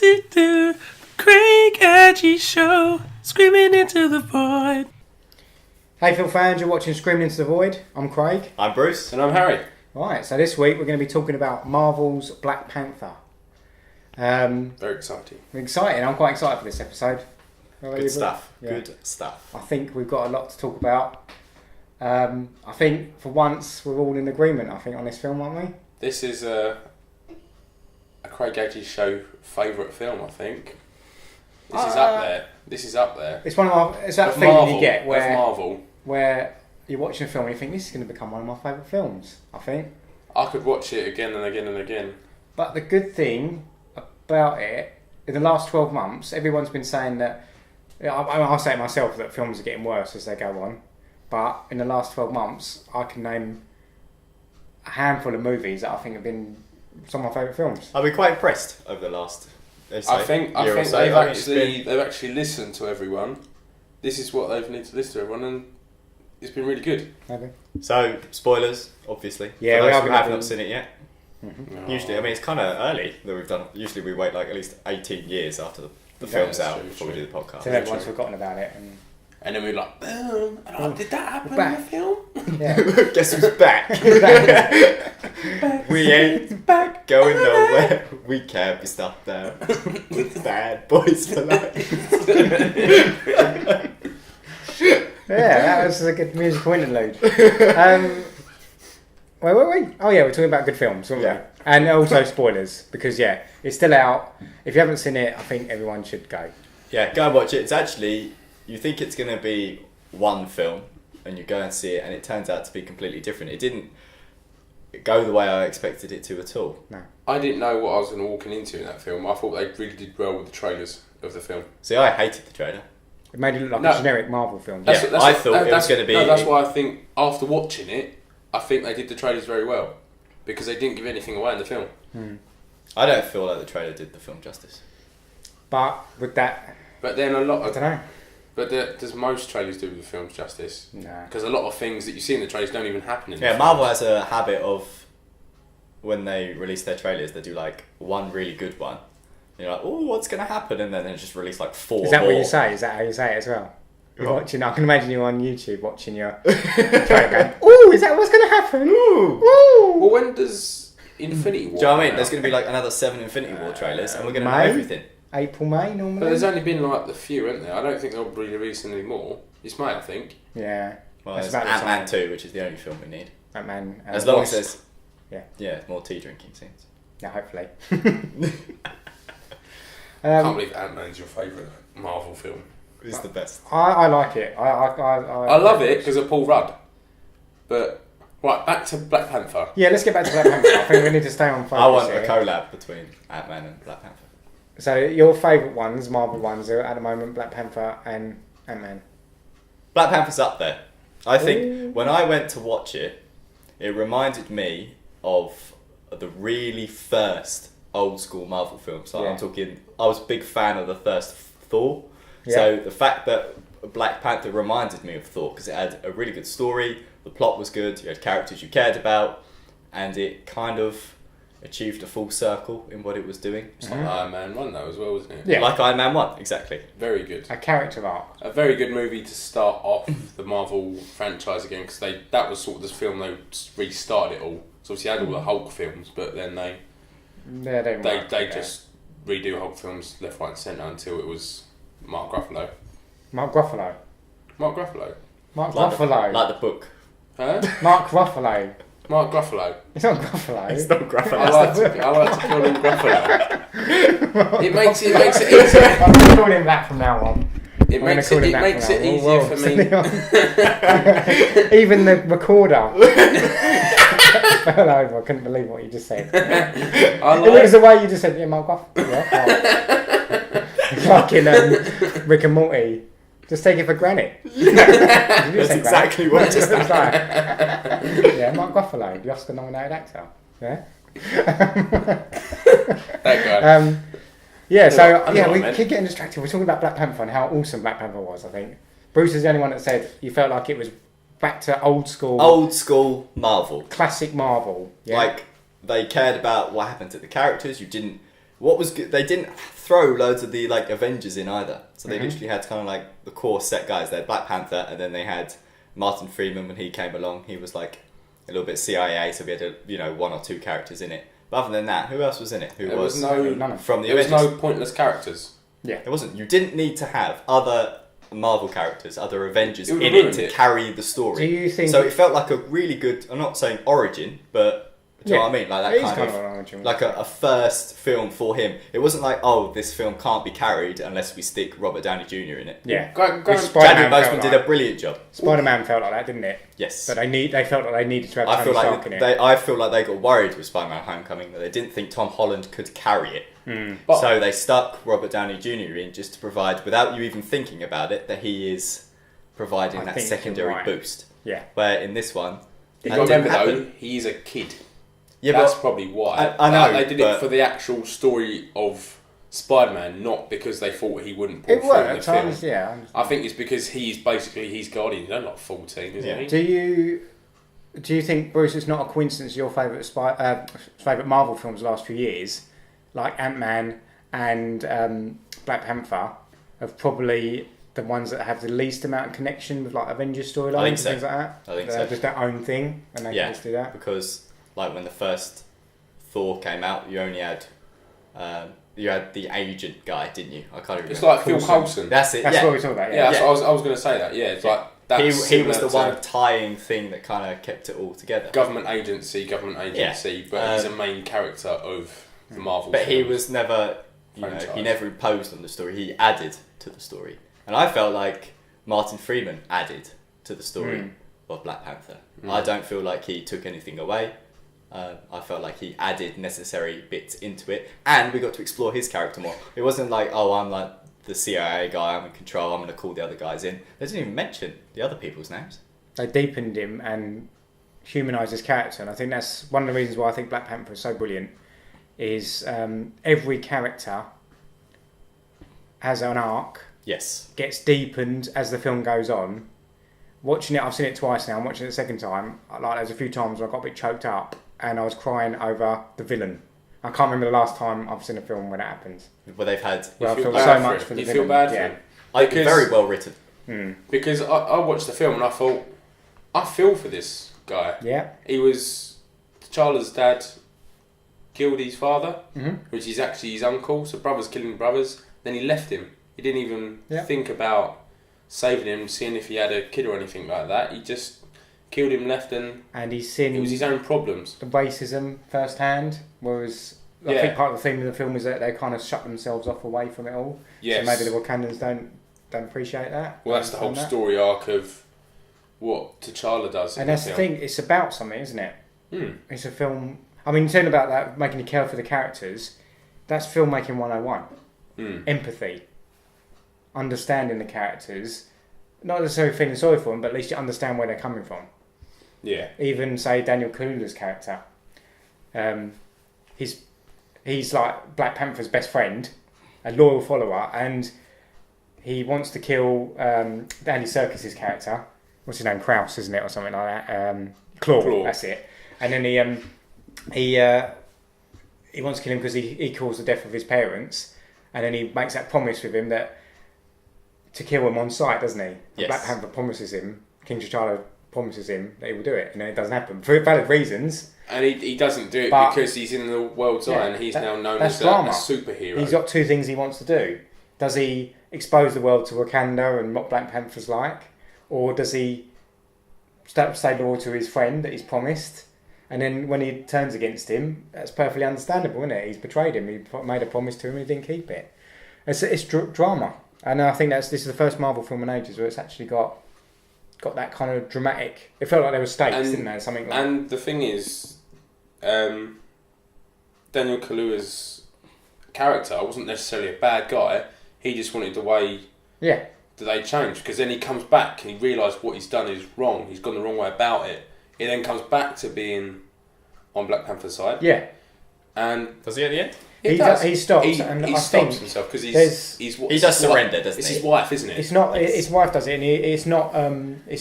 do. Craig Aggie Show, screaming into the void. Hey Phil fans, you're watching Screaming Into the Void. I'm Craig. I'm Bruce. And I'm Harry. Right, so this week we're going to be talking about Marvel's Black Panther. Very exciting. Exciting, I'm quite excited for this episode. Good stuff. Yeah. Good stuff. I think we've got a lot to talk about. I think for once we're all in agreement, I think, on this film, aren't we? This is a Craig Aggie Show favourite film, I think. This is up there. This is up there. It's one of my, it's that Of feeling Marvel, you get of where Marvel. you're watching a film and you think this is going to become one of my favourite films, I think. I could watch it again and again and again. But the good thing about it, in the last 12 months, everyone's been saying that, I'll say it myself, that films are getting worse as they go on. But in the last 12 months, I can name a handful of movies that I think have been some of my favourite films. I've been quite impressed over the last I think year or so. they've actually listened to everyone. This is what they've need to listen to everyone, and it's been really good. Maybe. So, spoilers, obviously. Yeah, for we those are who gonna have not do- seen it yet. Mm-hmm. No. Usually, I mean, it's kind of early that we've done. Usually, we wait like at least 18 years after the Yeah, film's that's out true, before true. we do the podcast. So everyone's forgotten about it. And then we're like, boom, and did that happen in Back. the film? Yeah. Guess who's back? We ain't back. going nowhere. We can't be stopped now. Bad boys for life. Yeah, that was a good musical interlude. Where were we? Oh yeah, we're talking about good films, weren't Yeah. we? And also spoilers, because yeah, it's still out. If you haven't seen it, I think everyone should go. Yeah, go and watch it. It's actually, you think it's going to be one film, and you go and see it, and it turns out to be completely different. It didn't go the way I expected it to at all. No. I didn't know what I was going to walking into in that film. I thought they really did well with the trailers of the film. See, I hated the trailer. It made it look like No. a generic Marvel film. Yeah. I thought it was gonna be- No, that's why I think after watching it, I think they did the trailers very well because they didn't give anything away in the film. I don't feel like the trailer did the film justice. But with that, But then a lot I of, don't know. does most trailers do with the films justice? No. Because a lot of things that you see in the trailers don't even happen in the Yeah, film. Marvel has a habit of, when they release their trailers, they do like one really good one. And you're like, oh, what's going to happen? And then they just release like four Is that more. what you say? Is that how you say it as well? You're What? watching. I can imagine you on YouTube watching your trailer going, "Ooh, is that what's going to happen? Ooh. Ooh." Well, when does Infinity War? Do you know what I mean? come There's out? going to be like another 7 Infinity War trailers, and we're going to know May? everything. April, May normally. But there's only been like the few, isn't there? I don't think they'll be releasing any more. It's May, I think. Yeah. Well, That's there's about the Ant-Man time. 2, which is the only film we need. Ant-Man. As long Wasp. as there's Yeah. more tea drinking scenes. Yeah, hopefully. I can't believe Ant-Man's your favourite Marvel film. It's the best. I like it. I love it because of Paul Rudd. But, right, back to Black Panther. Yeah, let's get back to Black Panther. I think we need to stay on focus I want here. a collab between Ant-Man and Black Panther. So your favourite ones, Marvel ones, are at the moment Black Panther and Ant-Man. Black Panther's up there. I think Ooh. when I went to watch it, it reminded me of the really first old school Marvel films. Like Yeah. I'm talking, I was a big fan of the first Thor. Yeah. So the fact that Black Panther reminded me of Thor because it had a really good story, the plot was good, you had characters you cared about, and it kind of achieved a full circle in what it was doing. It's like Iron Man 1 though as well, wasn't it? Yeah. Like Iron Man 1, exactly. Very good. A character arc. A very good movie to start off the Marvel franchise again because that was sort of the film they restarted it all. So obviously you had all the Hulk films, but then they just redo Hulk films left, right, and centre until it was Mark Ruffalo. Mark Ruffalo. Mark Ruffalo. Mark Like Ruffalo. like the book. Huh? Mark Ruffalo. Mark Gruffalo. It's not Gruffalo. It's not Gruffalo. I like to call him Gruffalo. It makes it easier. I'm going to call him that from now on. It makes it easier for me. Even the recorder fell over. I couldn't believe what you just said. It was the way you just said, yeah, Mark Ruffalo. Yeah, fucking Rick and Morty. Just take it for granted. That's exactly what I just It's like, yeah, Mark Ruffalo, the Oscar-nominated actor. Yeah. That guy. Yeah, so I know yeah, what we I meant. keep getting distracted. We're talking about Black Panther and how awesome Black Panther was. I think Bruce is the only one that said you felt like it was back to old school Marvel. classic Marvel. Yeah. Like they cared about what happened to the characters. You didn't what was good, they didn't throw loads of the like Avengers in either. So they literally had kind of like the core set guys. They had Black Panther, and then they had Martin Freeman when he came along. He was like a little bit CIA, so we had one or two characters in it. But other than that, who else was in it? There was no from the There was Avengers? no pointless characters. Yeah. It wasn't. You didn't need to have other Marvel characters, other Avengers It would in ruin it to it. carry the story. Do you think? So it felt like a really good. I'm not saying origin, but do you know what I mean? Like that it is kind of an origin. like a first film for him. It wasn't like, oh, this film can't be carried unless we stick Robert Downey Jr. in it. Yeah. Go Which on. Spider-Man Chadwick felt Boseman did like. a brilliant job. Spider-Man felt like that, didn't it? Yes. But they felt like they needed to have I Tony feel Stark like in it. I feel like they got worried with Spider-Man: Homecoming that they didn't think Tom Holland could carry it. But- So they stuck Robert Downey Jr. in just to provide, without you even thinking about it, that he is providing I that think secondary you're right. boost. Yeah. Where in this one, You that got to didn't remember happen. though, he's a kid. Yeah, That's but probably why. I know, They did but- it for the actual story of Spider-Man, not because they thought he wouldn't pull It through in the worked. film. Yeah. I think it's because he's basically his guardian. He's only like 14, isn't Yeah. he? Do you think, Bruce, it's not a coincidence your favourite Marvel films the last few years, like Ant-Man and Black Panther, are probably the ones that have the least amount of connection with like Avengers storylines I think and so. things like that? I think They're so. just their own thing and they Yeah. can just do that? Because like when the first Thor came out, you only had the agent guy, didn't you? I can't remember. It's like Phil Coulson. That's it. That's yeah. what we're talking about, Yeah, yeah. that's what I was going to say that. Yeah, it's like that's He was the similar to one tying thing that kind of kept it all together. government agency, but he's a main character of the Marvel. But he films. was never, he Franchise. never imposed on the story. He added to the story, and I felt like Martin Freeman added to the story of Black Panther. I don't feel like he took anything away. I felt like he added necessary bits into it, and we got to explore his character more. It wasn't like, oh, I'm like the CIA guy, I'm in control, I'm going to call the other guys in. They didn't even mention the other people's names. They deepened him and humanised his character, and I think that's one of the reasons why I think Black Panther is so brilliant. Is every character has an arc, Yes. gets deepened as the film goes on. Watching it, I've seen it twice now. I'm watching it the second time. Like there's a few times where I got a bit choked up and I was crying over the villain. I can't remember the last time I've seen a film when that happens. Where they've had... Well, I feel feel bad so for much him. for the You villain. feel bad for yeah. him? Like, Because- very well written. Because I watched the film and I thought, I feel for this guy. Yeah. He was T'Challa's dad killed his father, Mm-hmm. which is actually his uncle. So brothers killing brothers. Then he left him. He didn't even Yeah. think about saving him, seeing if he had a kid or anything like that. He just killed him, left, and And he's seen it was his own problems. the racism firsthand, whereas I Yeah. think part of the theme of the film is that they kind of shut themselves off away from it all. Yes. So maybe the Wakandans don't appreciate that. Well, that's the whole Understand that. story arc of what T'Challa does. And in that's the film. thing, it's about something, isn't it? Hmm. It's a film. I mean, talking about that, making you care for the characters, that's filmmaking 101. Hmm. Empathy. Understanding the characters. Not necessarily feeling sorry for them, but at least you understand where they're coming from. Yeah. Even, say, Daniel Kaluuya's character. He's like Black Panther's best friend, a loyal follower, and he wants to kill Andy Serkis's character. What's his name? Kraus, isn't it, or something like that? Claw. That's it. And then he wants to kill him because he caused the death of his parents, and then he makes that promise with him that to kill him on sight, doesn't he? Yes. Black Panther promises him, King T'Challa promises him that he will do it, and then it doesn't happen for valid reasons. And he doesn't do it But- because he's in the world's eye and he's now known that's as a drama. superhero. He's got two things he wants to do. Does he expose the world to Wakanda and what Black Panther's like, or does he stay loyal to his friend that he's promised? And then when he turns against him, that's perfectly understandable, isn't it? He's betrayed him. He made a promise to him and he didn't keep it. It's drama, and I think this is the first Marvel film in ages where it's actually got that kind of dramatic. It felt like there were stakes, didn't there? Something like. And the thing is, Daniel Kaluuya's character wasn't necessarily a bad guy. He just wanted the way Yeah. that they changed, because then he comes back and he realised what he's done is wrong. He's gone the wrong way about it. He then comes back to being on Black Panther's side. Yeah. And Does he at the end? it He does. he stops, He, and he I stops think himself because he He does surrender, doesn't It's he? his wife, isn't it? It's not. His wife does it, and it's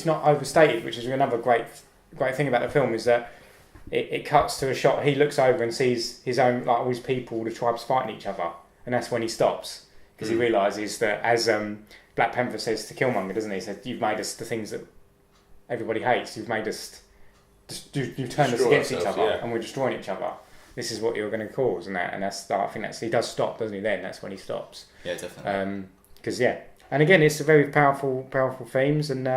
not overstated, which is another great thing about the film is that it cuts to a shot. He looks over and sees his own, like all his people, the tribes fighting each other, and that's when he stops because he realizes that, as Black Panther says to Killmonger, doesn't he? He says, "You've made us the things that everybody hates. You've made us, you've turned us against each other, and we're destroying each other. This is what you're going to cause." And that's I think he does stop, doesn't he? Then that's when he stops. Yeah, definitely. Because and again, it's a very powerful themes, and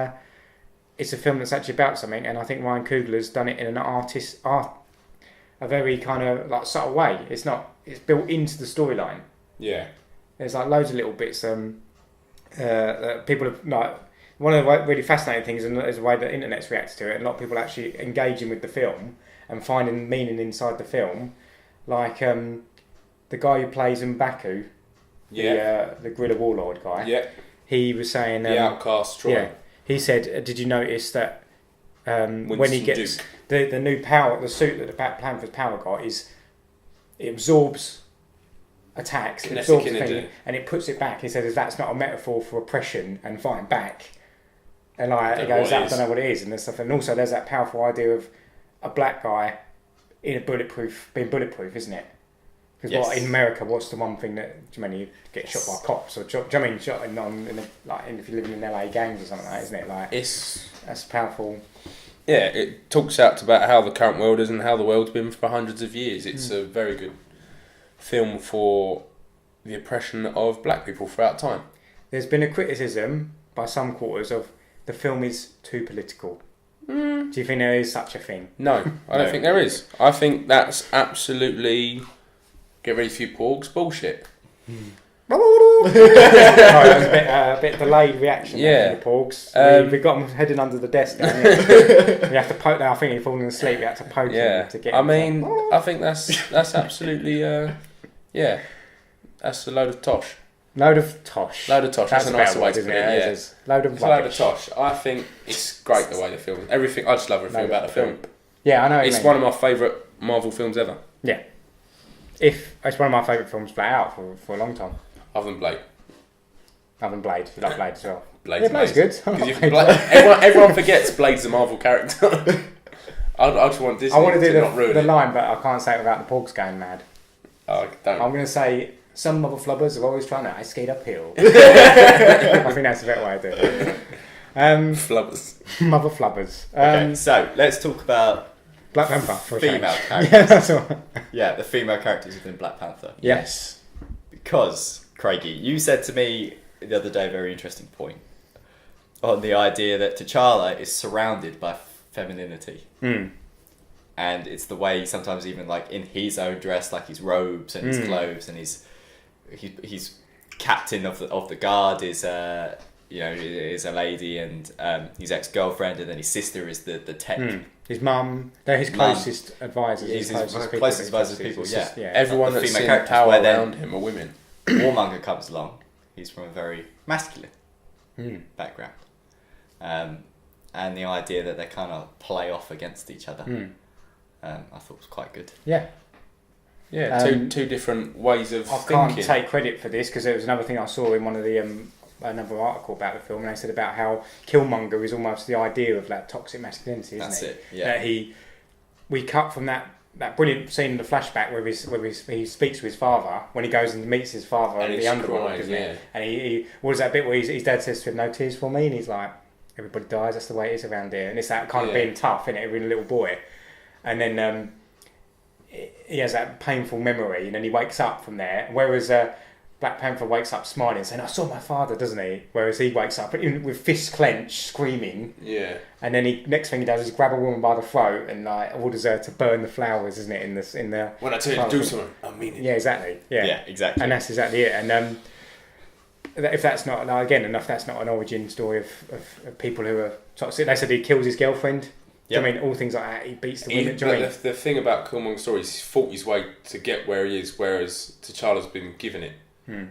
it's a film that's actually about something. And I think Ryan Coogler's done it in a very kind of like subtle way. It's built into the storyline. Yeah. There's like loads of little bits. That people have like. One of the really fascinating things is the way the internet's reacted to it. And a lot of people actually engaging with the film and finding meaning inside the film, like the guy who plays M'Baku, the guerrilla warlord guy. Yeah. He was saying the outcast Troy. Yeah. He said, "Did you notice that when he gets the new power, the suit that the Black Panther's power got is it absorbs attacks, it absorbs things, and it puts it back." He said, "That's not a metaphor for oppression and fighting back." And like he goes, "I don't know what it is," and there's stuff. And also, there's that powerful idea of a black guy being bulletproof, isn't it? Because in America, what's the one thing that you get shot by cops or shot if you're living in LA gangs or something like that, isn't it? Like that's powerful. Yeah, it talks out about how the current world is and how the world's been for hundreds of years. It's a very good film for the oppression of black people throughout time. There's been a criticism by some quarters of the film is too political. Do you think there is such a thing? No, I don't think there is. I think that's absolutely, get ready for your porgs, bullshit. That was a bit delayed reaction from the porgs. We got them heading under the desk down here. We have to poke them. I think he's falling asleep. We had to poke him to get him. I think that's absolutely, that's a load of tosh. Load of tosh. That's a nice way to put it. It's load of tosh. I think it's great the way the film. Everything. I just love everything about the film. Yeah, I know. It's one of my favourite Marvel films ever. Yeah. It's one of my favourite films played out for a long time. Other than Blade. You like Blade as well. Blade's good. Everyone forgets Blade's a Marvel character. I just want Disney I want to do not ruin the it. line, but I can't say it without the porgs going mad. Oh, don't. I'm going to say, some mother flubbers are always trying to ice skate uphill. I think that's a better way of doing it. Flubbers. Mother flubbers. Okay, so let's talk about Black Panther for female characters. Yeah, that's all right. Yeah, the female characters within Black Panther. Yes. Because, Craigie, you said to me the other day a very interesting point on the idea that T'Challa is surrounded by femininity. And it's the way sometimes even like in his own dress, like his robes and his clothes, and his captain of the guard is is a lady, and his ex-girlfriend, and then his sister is the tech. His mum, they're his closest advisors. He's his closest advisors people, yeah. Everyone Like that's female in characters power where around him are women. Warmonger comes along. He's from a very masculine background. And the idea that they kind of play off against each other, I thought was quite good. Yeah. Yeah, two different ways of thinking. I can't take credit for this because there was another thing I saw in one of the another article about the film, and they said about how Killmonger is almost the idea of that toxic masculinity, isn't That's it. That we cut from that brilliant scene in the flashback where he speaks to his father when he goes and meets his father in the underworld, isn't it? And he what is that bit where his dad says to him, "No tears for me," and he's like, "Everybody dies. That's the way it is around here." And it's that kind of being tough, isn't it? Being a little boy, and then he has that painful memory, and then he wakes up from there. Whereas Black Panther wakes up smiling, saying, "I saw my father," doesn't he? Whereas he wakes up with fists clenched, screaming. Yeah. And then next thing he does is grab a woman by the throat and like orders her to burn the flowers, isn't it? In the when I tell you to do something, I mean it. Yeah, exactly. Yeah, exactly. And that's exactly it. And if that's not if that's not an origin story of people who are toxic, they said he kills his girlfriend. Yep. I mean, all things like that. He beats the women. The thing about Killmonger's story is he's fought his way to get where he is, whereas T'Challa's been given it.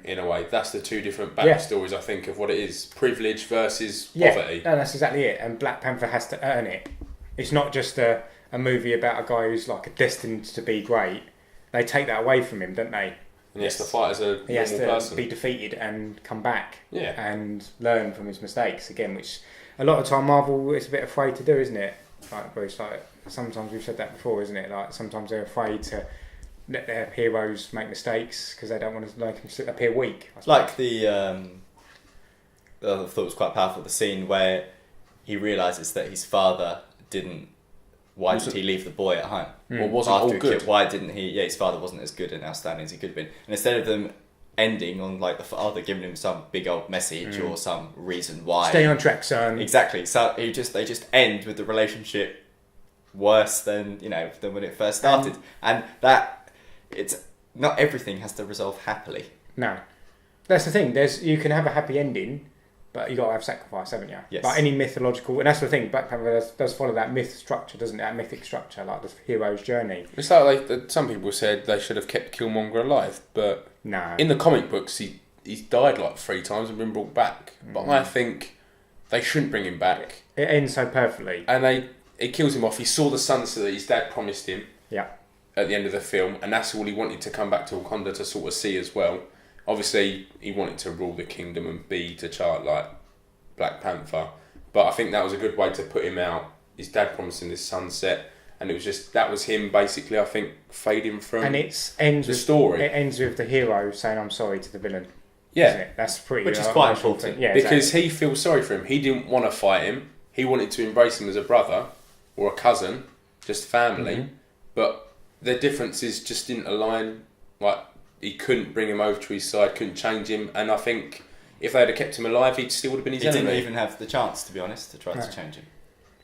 In a way, that's the two different backstories. I think of what it is: privilege versus poverty. No, that's exactly it. And Black Panther has to earn it. It's not just a movie about a guy who's like destined to be great. They take that away from him, don't they? And he has to fight as a normal person. He has to be defeated and come back. Yeah. And learn from his mistakes again, which a lot of time Marvel is a bit afraid to do, isn't it? like Bruce, like sometimes we've said that before, isn't it? Like sometimes they're afraid to let their heroes make mistakes because they don't want to make them appear weak. Like I thought it was quite powerful, the scene where he realises that his father didn't. Why did he leave the boy at home? Or wasn't all good? Why didn't he? Yeah, his father wasn't as good and outstanding as he could have been. And instead of them ending on like the father giving him some big old message or some reason why, stay on track, son. Exactly. So they just end with the relationship worse than than when it first started, and that it's not everything has to resolve happily. No, that's the thing. You can have a happy ending, but you got to have sacrifice, haven't you? Yes. Like any mythological, and that's the thing. Black Panther does follow that myth structure, doesn't it? That mythic structure, like the hero's journey. It's like some people said they should have kept Killmonger alive, but no. In the comic books, he's died like 3 times and been brought back. But I think they shouldn't bring him back. It ends so perfectly. And it kills him off. He saw the sunset that his dad promised him. Yeah. At the end of the film, and that's all he wanted to come back to Wakanda to sort of see as well. Obviously, he wanted to rule the kingdom and be T'Challa like Black Panther, but I think that was a good way to put him out. His dad promising this sunset, and it was that was him basically. I think fading from. And it ends the with, story. It ends with the hero saying, "I'm sorry" to the villain. Yeah, isn't it? That's pretty. Which is quite important. Yeah, because exactly. he feels sorry for him. He didn't want to fight him. He wanted to embrace him as a brother or a cousin, just family. But their differences just didn't align. Like he couldn't bring him over to his side, couldn't change him, and I think. If they had kept him alive, he still would have been his enemy. He didn't even have the chance, to be honest, to try to change him.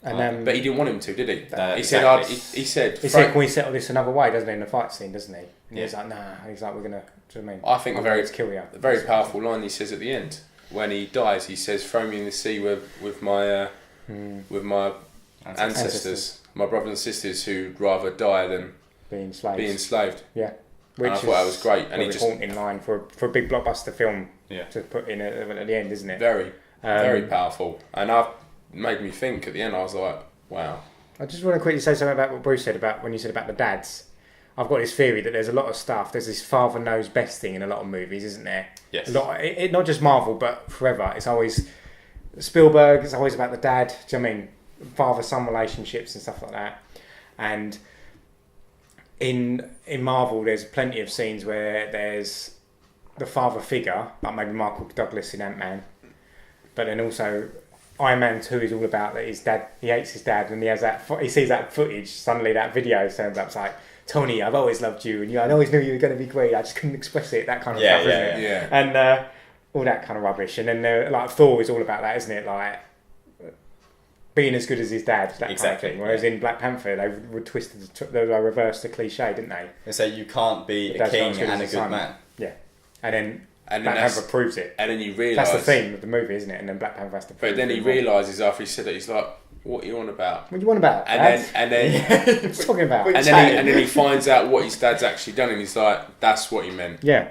And, but he didn't want him to, did he? He exactly. said, he said, "Can we settle this another way?" Doesn't he, in the fight scene, doesn't he? And he's like, "Nah." He's like, "We're gonna." Do you know what I mean? I think let's kill you. A very powerful line he says at the end when he dies. He says, "Throw me in the sea with my ancestors, my brothers and sisters who'd rather die than be enslaved." Yeah. Which I thought that was great, and he just haunting line for a big blockbuster film to put in at the end, isn't it? Very, very powerful, and made me think at the end. I was like, wow. I just want to quickly say something about what Bruce said about when you said about the dads. I've got this theory that there's a lot of stuff. There's this father knows best thing in a lot of movies, isn't there? Yes. Not just Marvel, but forever. It's always Spielberg. It's always about the dad. Do you know what I mean? Father-son relationships and stuff like that, and. In Marvel, there's plenty of scenes where there's the father figure, like maybe Michael Douglas in Ant-Man, but then also Iron Man 2 is all about that his dad, he hates his dad, and he sees that footage, suddenly that video turns up, it's like, "Tony, I've always loved you, and I always knew you were going to be great, I just couldn't express it," that kind of stuff, isn't it? Yeah. And all that kind of rubbish. And then like Thor is all about that, isn't it? Like being as good as his dad, that kind of thing. Whereas in Black Panther, they would they reversed the cliche, didn't they? They say you can't be a king and a good man. Yeah, and then Black Panther proves it. And then you realise that's the theme of the movie, isn't it? And then Black Panther has to prove it. But then he realises after he said that, he's like, "What are you on about? What are you on about?" And then what are you talking about? And then he finds out what his dad's actually done, and he's like, "That's what he meant." Yeah.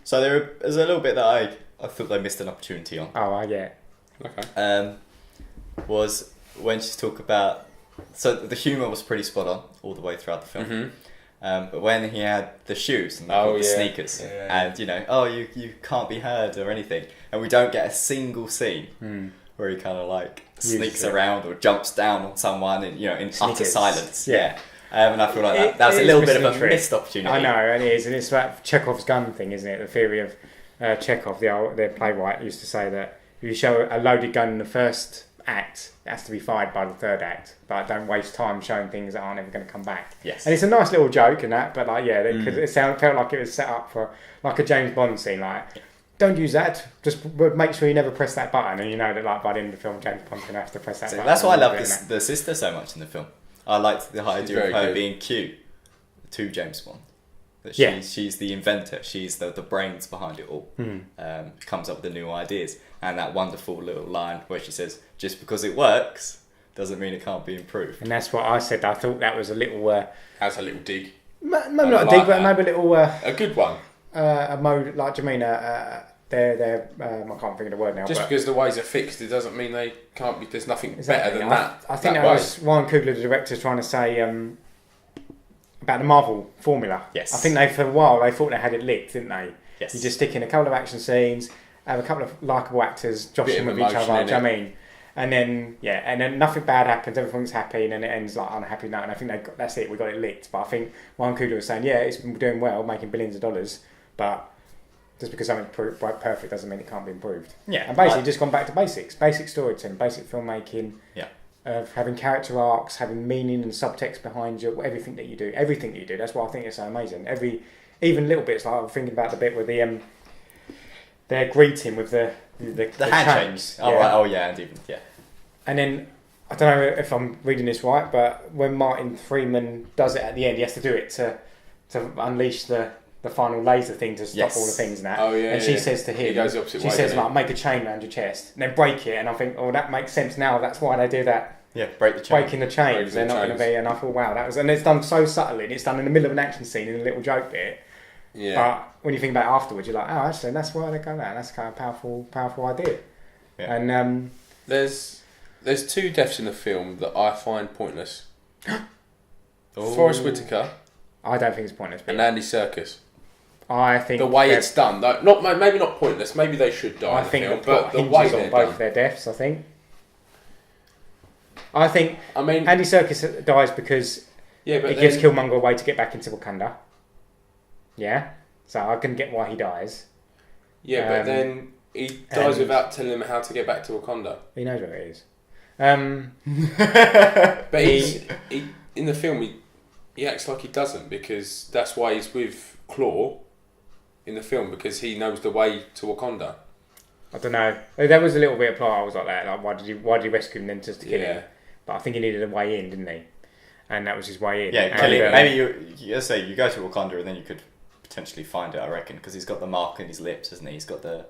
So there's a little bit that I thought they missed an opportunity on. Oh, I get. Okay. Was when she's talk about, so the humour was pretty spot on all the way throughout the film. But when he had the shoes and the sneakers, and you can't be heard or anything, and we don't get a single scene where he kind of like sneaks around or jumps down on someone in utter silence. Yeah. And I feel like that was a little bit of a missed opportunity. I know, and it is, and it's that Chekhov's gun thing, isn't it? The theory of Chekhov, the playwright, used to say that if you show a loaded gun in the first act, it has to be fired by the third act. Like, don't waste time showing things that aren't ever going to come back. Yes. And it's a nice little joke and that, but because it felt like it was set up for like a James Bond scene. Like, don't use that. Just make sure you never press that button, and you know that like by the end of the film, James Bond's going to have to press that button. That's why I love the sister so much in the film. I liked the idea of her being cute to James Bond. That she's the inventor. She's the brains behind it all. Comes up with the new ideas. And that wonderful little line where she says, "Just because it works doesn't mean it can't be improved." And that's what I said. I thought that was a little... That's a little dig. Maybe not a dig, but maybe a little... a good one. A mode, like, do you mean... they're I can't think of the word now. Just because the ways are fixed, it doesn't mean they can't be... There's nothing better than that. I think that was Ryan Coogler, the director, trying to say... about the Marvel formula. Yes. I think for a while they thought they had it licked, didn't they? Yes. You just stick in a couple of action scenes, have a couple of likeable actors joshing with each other, do you know what I mean? And then nothing bad happens. Everything's happy, and then it ends like unhappy note. And I think that's it. We got it licked. But I think Ryan Coogler was saying, yeah, it's been doing well, making billions of dollars, but just because something's perfect doesn't mean it can't be improved. Yeah, and basically just gone back to basic storytelling, basic filmmaking. Yeah. Of having character arcs, having meaning and subtext behind you, everything that you do. That's why I think it's so amazing. Even little bits, like I'm thinking about the bit where they're greeting with the handshakes. Oh, right. Oh, yeah, and even, yeah. And then, I don't know if I'm reading this right, but when Martin Freeman does it at the end, he has to do it to unleash the final laser thing to stop all the things and that. Oh, yeah, and she says to him, he goes the opposite way, says, like, make a chain around your chest, and then break it, and I think, oh, that makes sense now, that's why they do that. Yeah, break the chain. Breaking the chains, they're not going to be, and I thought, wow, that was, and it's done so subtly, and it's done in the middle of an action scene in a little joke bit. Yeah. But when you think about it afterwards, you're like, oh, actually, that's why they go there. That's kind of powerful idea. Yeah. And there's 2 deaths in the film that I find pointless. Forrest Whitaker. I don't think it's pointless. And Andy Serkis. I think the way it's done, though, maybe not pointless. Maybe they should die. I think the film, but the way on both their deaths. I mean, Andy Serkis dies because it gives Killmonger a way to get back into Wakanda. Yeah, so I can get why he dies. Yeah, but then he dies without telling him how to get back to Wakanda. He knows where it is. But he in the film he acts like he doesn't, because that's why he's with Claw in the film, because he knows the way to Wakanda. I don't know. There was a little bit of plot. I was like that. Like, why did you rescue him then just to kill him? But I think he needed a way in, didn't he? And that was his way in. Yeah, killing. Maybe you go to Wakanda and then you could potentially find it. I reckon, because he's got the mark in his lips, hasn't he? He's got the.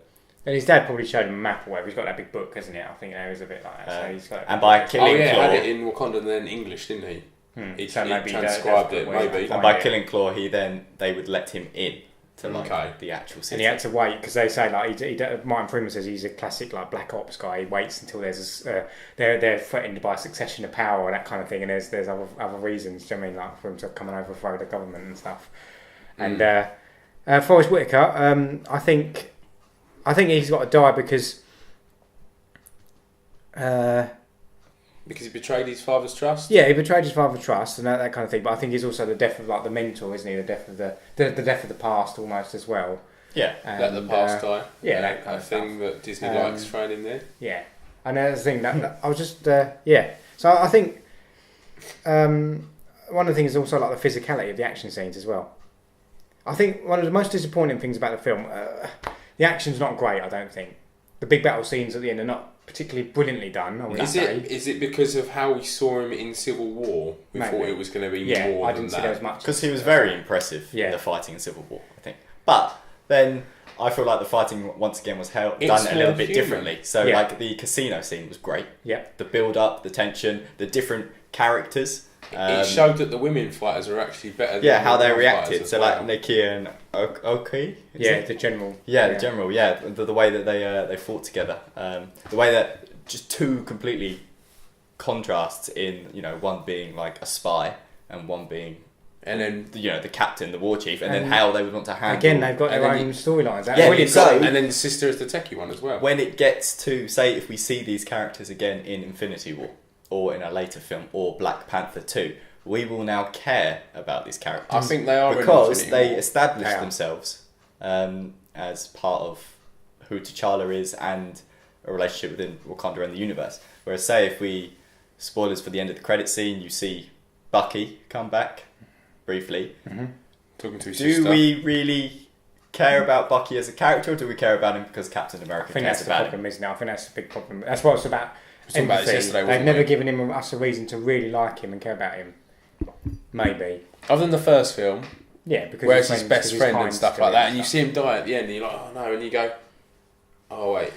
And his dad probably showed him a map or whatever. He's got that big book, hasn't he? I think there is a bit like that. So he's got. And by killing Claw, had it in Wakanda and then English, didn't he? He transcribed it, maybe. And by killing Claw, they would let him in to the actual city. And he had to wait, because they say Martin Freeman says he's a classic like Black Ops guy. He waits until there's they're threatened by a succession of power or that kind of thing, and there's other reasons. Do you know what I mean, like for him to come and overthrow the government and stuff. And Forrest Whitaker, I think he's got to die because he betrayed his father's trust. Yeah, he betrayed his father's trust and that kind of thing. But I think he's also the death of like the mentor, isn't he? The death of the death of the past almost as well. Yeah, let the past die. Yeah, that kind of thing that Disney likes thrown in there. Yeah, and there's the thing that I was just So I think one of the things is also like the physicality of the action scenes as well. I think one of the most disappointing things about the film, the action's not great. I don't think the big battle scenes at the end are not particularly brilliantly done. Is it because of how we saw him in Civil War? We thought it was going to be more than that. As much because he was very impressive in the fighting in Civil War, I think. But then I feel like the fighting once again was done a little bit differently. So like the casino scene was great. Yeah, the build up, the tension, the different characters. It showed that the women fighters are actually better. Yeah, how they reacted. So like Nikki and Oki. The general. Yeah, the general. Yeah, the way that they fought together. The way that just 2 completely contrasts in one being like a spy and one being. And then the captain, the war chief, and then how they would want to handle. Again, they've got their own storylines. And then the sister is the techie one as well. When it gets to say, if we see these characters again in Infinity War, or in a later film, or Black Panther 2, we will now care about these characters. I think they are because they established themselves as part of who T'Challa is and a relationship within Wakanda and the universe. Whereas, say, if we spoilers for the end of the credit scene, you see Bucky come back briefly. Mm-hmm. Talking to his sister. Do we really care about Bucky as a character, or do we care about him because Captain America cares about him? Isn't it? I think that's a big problem. That's what it's about. They've never given us a reason to really like him and care about him. Maybe. Other than the first film. Yeah, because where it's his best friend and stuff like that, and you see him die at the end, and you're like, oh no, and you go, oh wait,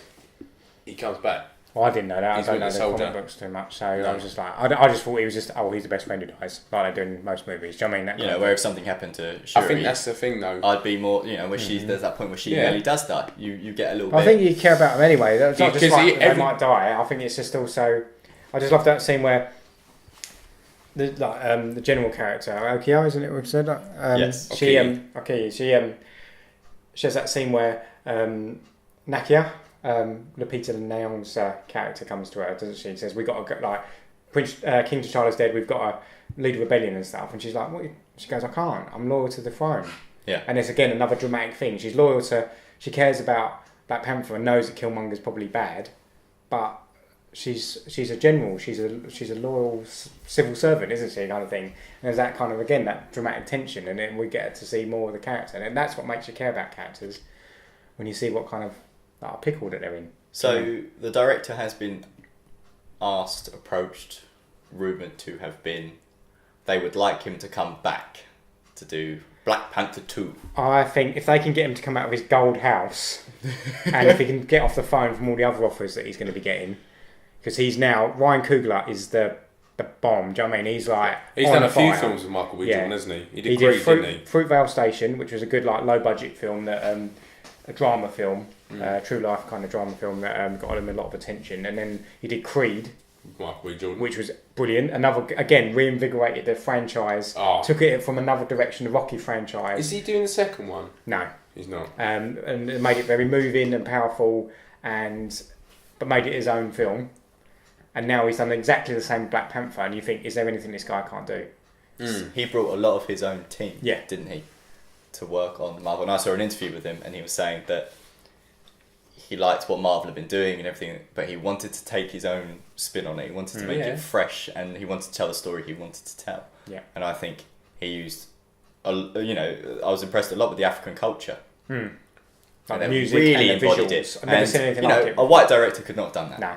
he comes back. Well, I didn't know that. I don't know the comic books too much, so I was just like, I just thought he was just, he's the best friend who dies, like they do in most movies. Do you know what I mean? Where if something happened to Shuri, I think that's the thing though. I'd be more, where there's that point where she really does die. You get a little bit. I think you care about him anyway. That's not just like they might die. I think it's just also, I just love that scene where the general character, Okio, isn't it? We've said that. Yes. She has that scene where Nakia, Lupita Nyong'o's character comes to her, doesn't she? And says, "We got to go, like King T'Challa's dead. We've got to lead a rebellion and stuff." And she's like, "What?" She goes, "I can't. I'm loyal to the throne." Yeah. And it's again another dramatic thing. She's loyal to. She cares about Black Panther and knows that Killmonger's probably bad, but she's a general. She's a loyal civil servant, isn't she? Kind of thing. And there's that kind of again that dramatic tension, and then we get to see more of the character, and that's what makes you care about characters when you see what kind of pickle that they're in. So the director has been approached, rumoured to have been, they would like him to come back to do Black Panther 2. I think if they can get him to come out of his gold house, and if he can get off the phone from all the other offers that he's going to be getting, because he's now, Ryan Coogler is the bomb, do you know what I mean? He's like He's done a few films with Michael B. Jordan, hasn't he? He did Creed, didn't he? Fruitvale Station, which was a good like low budget film, that a drama film, true life kind of drama film that got him a lot of attention. And then he did Creed, Michael B. Jordan, which was brilliant. Another, again, reinvigorated the franchise, took it from another direction, the Rocky franchise. Is he doing the second one? No, he's not. And it made it very moving and powerful, but made it his own film. And now he's done exactly the same with Black Panther, and you think, is there anything this guy can't do? He brought a lot of his own team, yeah, didn't he, to work on Marvel. And I saw an interview with him, and he was saying that he liked what Marvel had been doing and everything, but he wanted to take his own spin on it. He wanted to make it fresh, and he wanted to tell the story he wanted to tell. Yeah. And I think he used, I was impressed a lot with the African culture. Like and music really and the embodied visuals. it. I've never And, seen anything you like know, it. a white director could not have done that. No.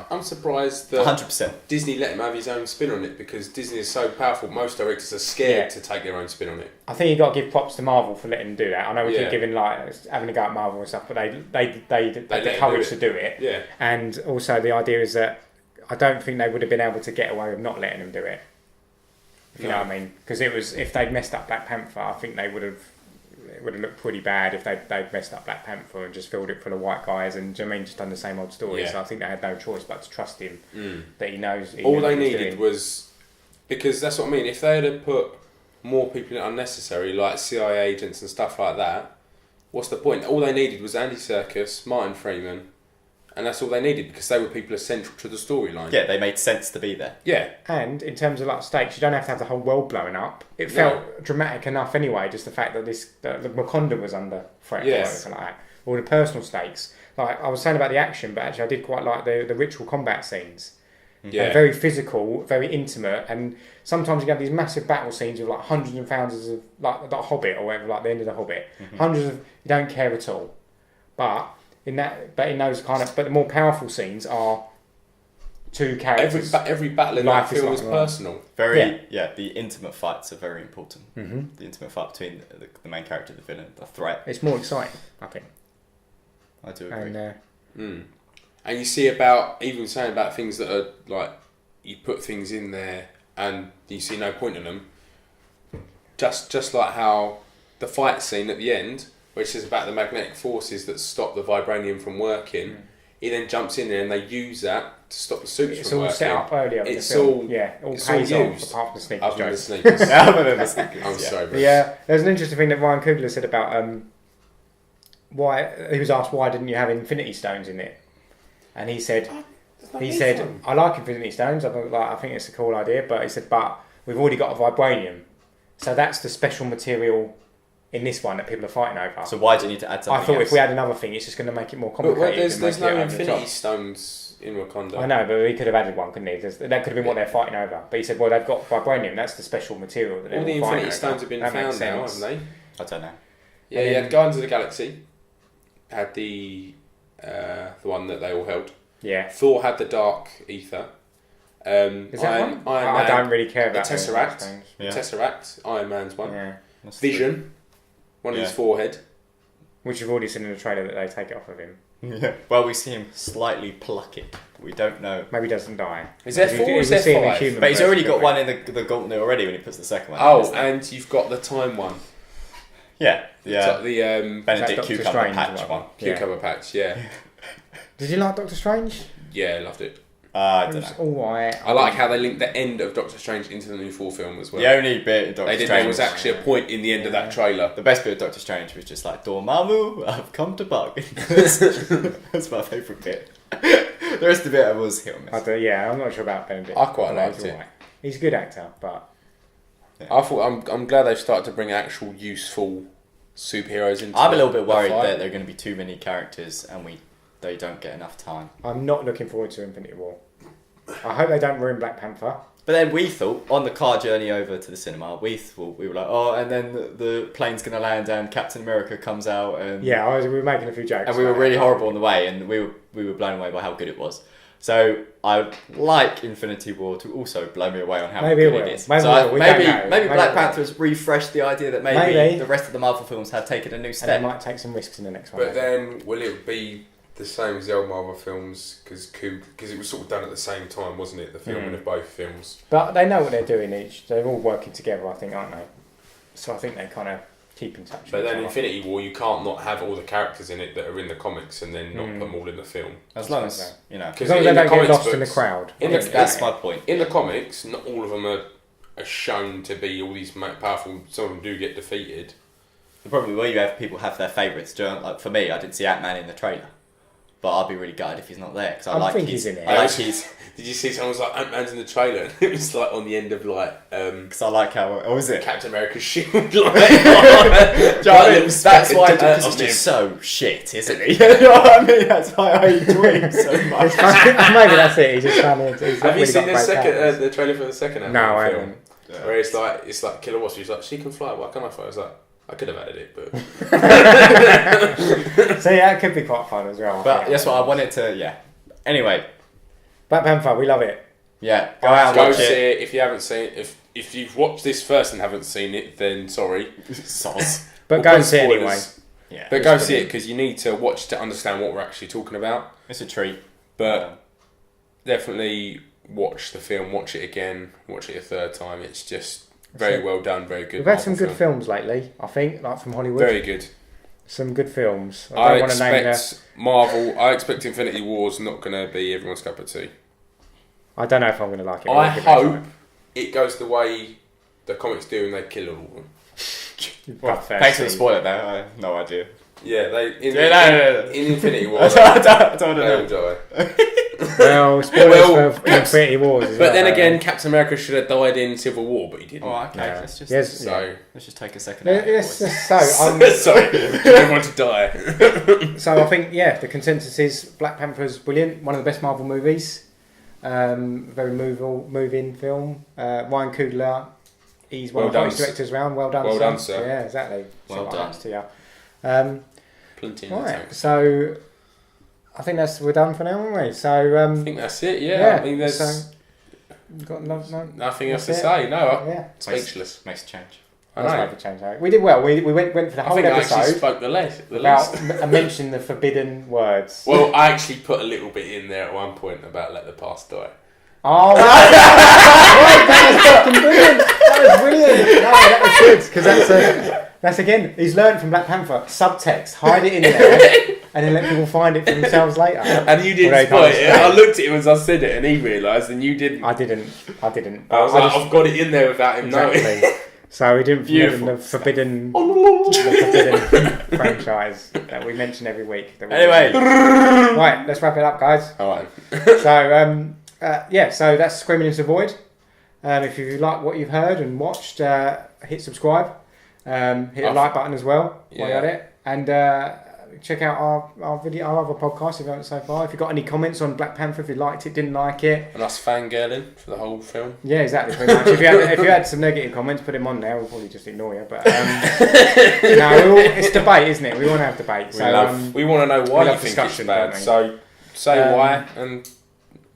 I'm surprised that 100%. Disney let him have his own spin on it, because Disney is so powerful. Most directors are scared to take their own spin on it. I think you got to give props to Marvel for letting them do that. I know we keep giving having a go at Marvel and stuff, but they had the courage to do it. Yeah. And also the idea is that I don't think they would have been able to get away with not letting them do it. If you know what I mean? Because if they'd messed up Black Panther, I think it would have looked pretty bad if they'd messed up Black Panther and just filled it full of white guys and, do you know what I mean, just done the same old story. Yeah. So I think they had no choice but to trust him, that he knows. All they needed was, because that's what I mean, if they had put more people in unnecessary, like CIA agents and stuff like that, what's the point? All they needed was Andy Serkis, Martin Freeman, and that's all they needed, because they were people essential to the storyline. Yeah, they made sense to be there. Yeah. And in terms of like stakes, you don't have to have the whole world blowing up. It felt dramatic enough anyway, just the fact that the Wakanda was under threat or anything like that. Or the personal stakes. Like I was saying about the action, but actually I did quite like the ritual combat scenes. Yeah. Very physical, very intimate, and sometimes you have these massive battle scenes with like hundreds and thousands of like the Hobbit or whatever, like the end of the Hobbit. Hundreds of, you don't care at all. But in those kind of, but the more powerful scenes are two characters. Every battle in that film is personal. The intimate fights are very important. The intimate fight between the main character, the villain, the threat. It's more exciting, I think. I do agree. And you see about, even saying about things that are like, you put things in there and you see no point in them. Just like how the fight scene at the end, which is about the magnetic forces that stop the vibranium from working, he then jumps in there and they use that to stop the suits from working. It's all set up earlier in the film. All it's pays all off, used. apart from the sneakers. Other than the sneakers. I'm sorry, bro. There's an interesting thing that Ryan Coogler said about why he was asked why didn't you have Infinity Stones in it, and he said I like Infinity Stones. I think it's a cool idea, but he said but we've already got a vibranium, so that's the special material in this one that people are fighting over. So why do you need to add something I thought else? if we had another thing, it's just going to make it more complicated. But there's no Infinity Stones in Wakanda. I know, but he could have added one, couldn't he? That could have been what they're fighting over. But he said, well, they've got vibranium. That's the special material that they're all the fighting Infinity Stones have been found now, haven't they? I don't know. Yeah, you had Guardians of the Galaxy. Had the one that they all held. Yeah. Thor had the Dark Ether. Is that Iron Man, I don't really care about the Tesseract. Yeah. Tesseract, Iron Man's one. Yeah. Vision, one in his forehead. Which you've already seen in the trailer that they take it off of him. Yeah. Well, we see him slightly pluck it. We don't know. Maybe he doesn't die. Is there 4 or is there 5? But he's already got one in the gauntlet already when he puts the second one. Oh, and you've got the time one. Yeah. The Benedict Cucumber Patch one. Cucumber Patch, yeah. Did you like Doctor Strange? Yeah, I loved it. I It don't was know. alright. I like how they linked the end of Doctor Strange into the new 4 film as well. The only bit of Doctor They did. Strange. There was actually a point in the end of that trailer. The best bit of Doctor Strange was just like, Dormammu, I've come to bargain. That's my favourite bit. The rest of it was hit or miss. I'm not sure about Benedict. I quite But liked he's it. alright. He's a good actor, but I thought I'm glad they've started to bring actual useful superheroes into. I'm a little bit worried the fight. that there are going to be too many characters and they don't get enough time. I'm not looking forward to Infinity War. I hope they don't ruin Black Panther. But then we thought, on the car journey over to the cinema, we were like, oh, and then the plane's going to land and Captain America comes out. And Yeah, we were making a few jokes. and we were about really it. horrible on the way, and we were blown away by how good it was. So I would like Infinity War to also blow me away on how Maybe good it will. it is. Maybe So it will. We maybe don't know. Maybe Black it will. Panther has refreshed the idea that maybe Maybe. the rest of the Marvel films have taken a new And they step. might take some risks in the next one. But then, will it be the same as the old Marvel films? Because it was sort of done at the same time, wasn't it? The filming of both films. But they know what they're doing each. They're all working together, I think, aren't they? So I think they kind of keep in touch. But with then each other. Infinity War, you can't not have all the characters in it that are in the comics and then not put them all in the film. As long as, you know. As long as they don't get lost in the crowd. That's my point. In the comics, not all of them are shown to be all these powerful. Some of them do get defeated. The problem where you have people have their favourites. Like for me, I didn't see Ant-Man in the trailer. But I'll be really gutted if he's not there because I think he's in it. I like his. Did you see someone was like Ant-Man's in the trailer? It was like on the end of like Because I like how. Oh, is it? Captain America's shield. Like, Do you know what I mean? That's why because he's just so shit, isn't he? You know what I mean? That's why I enjoy him so much. Maybe that's it. He's just trying to. He's not Have you really seen got the great powers. the trailer for the second No, Ant-Man I film? haven't. Where it's like Killer Wasp. He's like, she can fly. Why can't I fly? I was like, I could have added it, but So yeah, it could be quite fun as well. But that's what I wanted to. Yeah. Anyway, Black Panther, we love it. yeah. Go out and go watch see it. it if you haven't seen. If you've watched this first and haven't seen it, then sorry. Sauce. But We'll go put and see it spoilers. anyway. Yeah. But go see it because you need to watch to understand what we're actually talking about. It's a treat. But definitely watch the film, watch it again, watch it a third time. It's just very well done, very good. We've had some Marvel good film. films lately, I think, like from Hollywood. Very good. Some good films. I don't want to name expect Marvel. I expect Infinity War's not going to be everyone's cup of tea. I don't know if I'm going to like it. I I'll give it a hope it goes the way the comics do and they kill all of them. try. Well, But thanks for the firstly- spoiler there. I have no idea. Yeah, they in, No. in Infinity War I don't they all know. die. Well, spoilers Well, for Infinity Wars. as But well, then though. again, Captain America should have died in Civil War, but he didn't. Oh, okay. Yeah. Let's just Yes, So let's just take a second. out of it, Yes, boys. so sorry, everyone to die. so I think the consensus is Black Panther's brilliant, one of the best Marvel movies. Very moving film. Ryan Coogler, he's one Well of the done, hottest directors around. Well done, well sir. done, sir. Yeah, exactly. Well So done. To you. Plenty in the Right, tank. so I think we're done for now, aren't we? So I think that's it. Yeah, I mean, there's so, got no, nothing else to that's it. say. No, I'm yeah. speechless. Makes a change. I Let's know. make a change. Harry. We did well. We went for the I whole think I actually episode spoke the least. about mention the forbidden words. Well, I actually put a little bit in there at one point about let the past die. Oh, that was fucking brilliant! That was brilliant. No, that was good because that's again. He's learned from Black Panther. Subtext, hide it in there, and then let people find it for themselves later. And you didn't Although spoil he it. can't I looked at him as I said it, and he realised, and you didn't. I didn't. I was like, I've got it in there without him knowing. Exactly. So we didn't mention the forbidden franchise that we mention every week. Anyway, Right, let's wrap it up, guys. All right. So so that's Screaming into the Void. If you like what you've heard and watched, hit subscribe. Hit the like button as well while you're at it, and check out our other podcast if you haven't so far. If you've got any comments on Black Panther, if you liked it, didn't like it, And us fangirling for the whole film. yeah, exactly. Pretty much. If you had some negative comments, put them on there. We'll probably just ignore you. But it's debate, isn't it? We want to have debate. We want to know we why you love think it's discussion, bad. don't we? So say why, and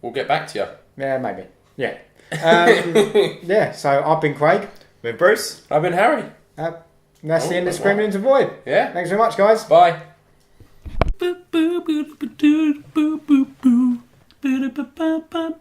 we'll get back to you. Yeah, maybe. Yeah. Yeah. So I've been Craig. with Bruce. I've been Harry. And that's the end of that's Screaming into the Void. Yeah. Thanks very much, guys. Bye. Boo boo boo boo boo boo boo boo boo boo boo boo boo boo boo